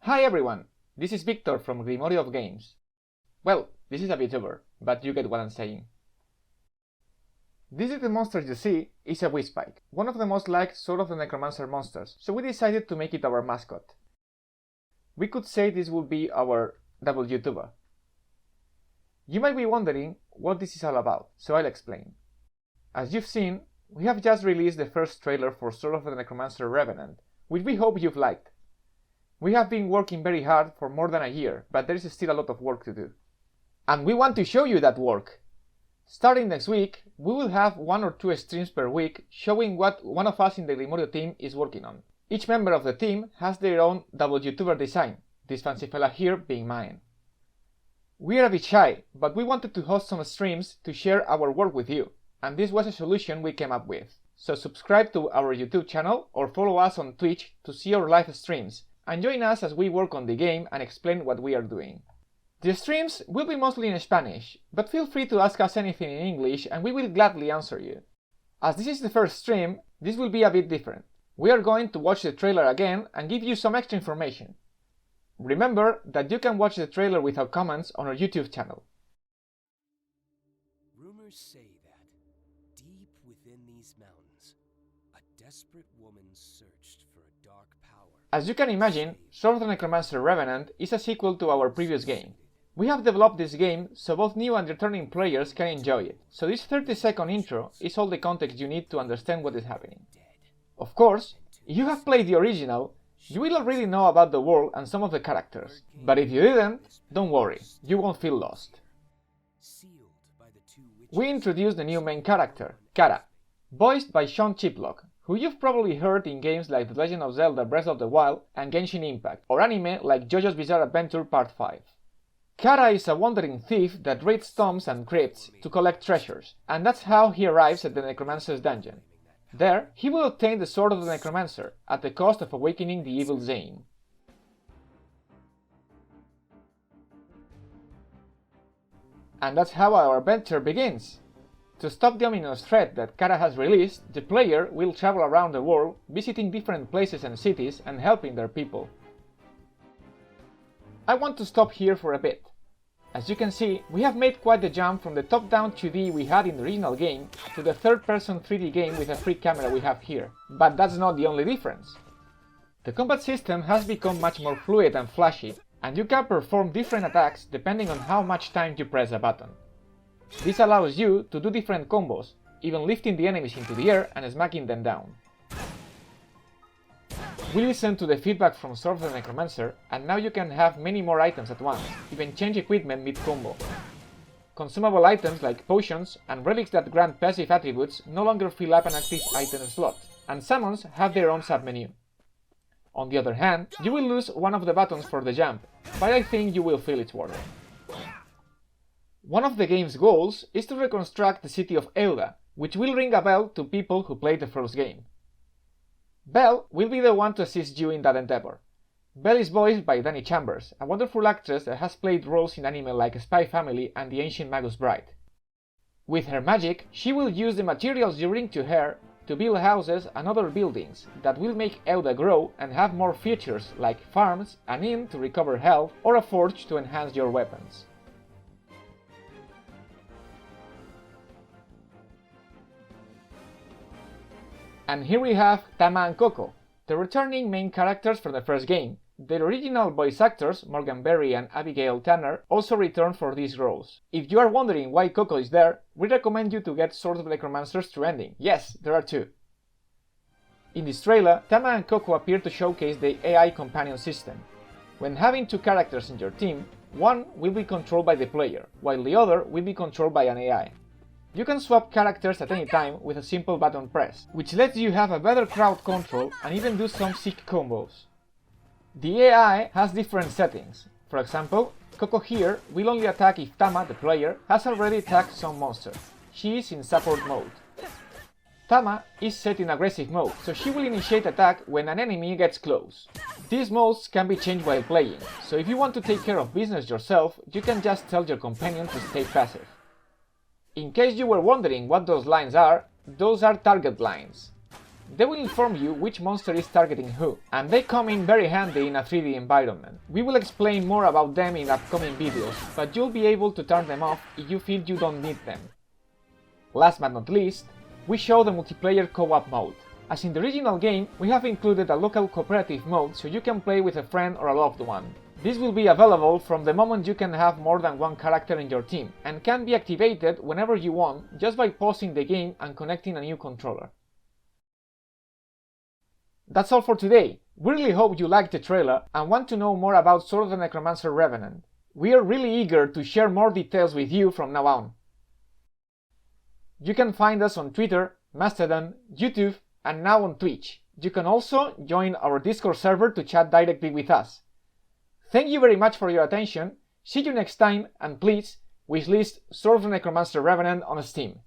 Hi everyone, this is Victor from Grimorio of Games. Well, this is a VTuber, but you get what I'm saying. This little monster you see is a Whispike, one of the most liked Sword of the Necromancer monsters, so we decided to make it our mascot. We could say this would be our WTuber. You might be wondering what this is all about, so I'll explain. As you've seen, we have just released the first trailer for Sword of the Necromancer Revenant, which we hope you've liked. We have been working very hard for more than a year, but there is still a lot of work to do. And we want to show you that work! Starting next week, we will have 1 or 2 streams per week showing what one of us in the Grimorio team is working on. Each member of the team has their own WTuber design, this fancy fella here being mine. We are a bit shy, but we wanted to host some streams to share our work with you, and this was a solution we came up with. So subscribe to our YouTube channel or follow us on Twitch to see our live streams, and join us as we work on the game and explain what we are doing. The streams will be mostly in Spanish, but feel free to ask us anything in English and we will gladly answer you. As this is the first stream, this will be a bit different. We are going to watch the trailer again and give you some extra information. Remember that you can watch the trailer without comments on our YouTube channel. Rumors say that, deep within these mountains, a desperate woman searched for a dark power. As you can imagine, Sword of the Necromancer Revenant is a sequel to our previous game. We have developed this game so both new and returning players can enjoy it, so this 30-second intro is all the context you need to understand what is happening. Of course, if you have played the original, you will already know about the world and some of the characters, but if you didn't, don't worry, you won't feel lost. We introduced the new main character, Kara, voiced by Sean Chiplock, who you've probably heard in games like The Legend of Zelda Breath of the Wild and Genshin Impact, or anime like JoJo's Bizarre Adventure Part 5. Kara is a wandering thief that raids tombs and crypts to collect treasures, and that's how he arrives at the Necromancer's dungeon. There, he will obtain the Sword of the Necromancer, at the cost of awakening the evil Zane. And that's how our adventure begins! To stop the ominous threat that Kara has released, the player will travel around the world, visiting different places and cities and helping their people. I want to stop here for a bit. As you can see, we have made quite the jump from the top-down 2D we had in the original game to the third-person 3D game with a free camera we have here. But that's not the only difference. The combat system has become much more fluid and flashy, and you can perform different attacks depending on how much time you press a button. This allows you to do different combos, even lifting the enemies into the air and smacking them down. We listened to the feedback from Sword of the Necromancer, and now you can have many more items at once, even change equipment mid-combo. Consumable items like potions and relics that grant passive attributes no longer fill up an active item slot, and summons have their own submenu. On the other hand, you will lose one of the buttons for the jump, but I think you will feel it's worth it. One of the game's goals is to reconstruct the city of Euda, which will ring a bell to people who played the first game. Belle will be the one to assist you in that endeavor. Belle is voiced by Dani Chambers, a wonderful actress that has played roles in anime like Spy Family and The Ancient Magus Bride. With her magic, she will use the materials you bring to her to build houses and other buildings that will make Euda grow and have more features like farms, an inn to recover health, or a forge to enhance your weapons. And here we have Tama and Coco, the returning main characters from the first game. The original voice actors, Morgan Berry and Abigail Tanner, also returned for these roles. If you are wondering why Coco is there, we recommend you to get Sword of the Necromancer's True Ending. Yes, there are 2. In this trailer, Tama and Coco appear to showcase the AI companion system. When having 2 characters in your team, one will be controlled by the player, while the other will be controlled by an AI. You can swap characters at any time with a simple button press, which lets you have a better crowd control and even do some sick combos. The AI has different settings. For example, Coco here will only attack if Tama, the player, has already attacked some monster. She is in support mode. Tama is set in aggressive mode, so she will initiate attack when an enemy gets close. These modes can be changed while playing, so if you want to take care of business yourself, you can just tell your companion to stay passive. In case you were wondering what those lines are, those are target lines. They will inform you which monster is targeting who, and they come in very handy in a 3D environment. We will explain more about them in upcoming videos, but you'll be able to turn them off if you feel you don't need them. Last but not least, we show the multiplayer co-op mode. As in the original game, we have included a local cooperative mode so you can play with a friend or a loved one. This will be available from the moment you can have more than one character in your team, and can be activated whenever you want just by pausing the game and connecting a new controller. That's all for today. We really hope you liked the trailer and want to know more about Sword of the Necromancer Revenant. We are really eager to share more details with you from now on. You can find us on Twitter, Mastodon, YouTube, and now on Twitch. You can also join our Discord server to chat directly with us. Thank you very much for your attention, see you next time, and please wishlist Sword of the Necromancer Revenant on Steam.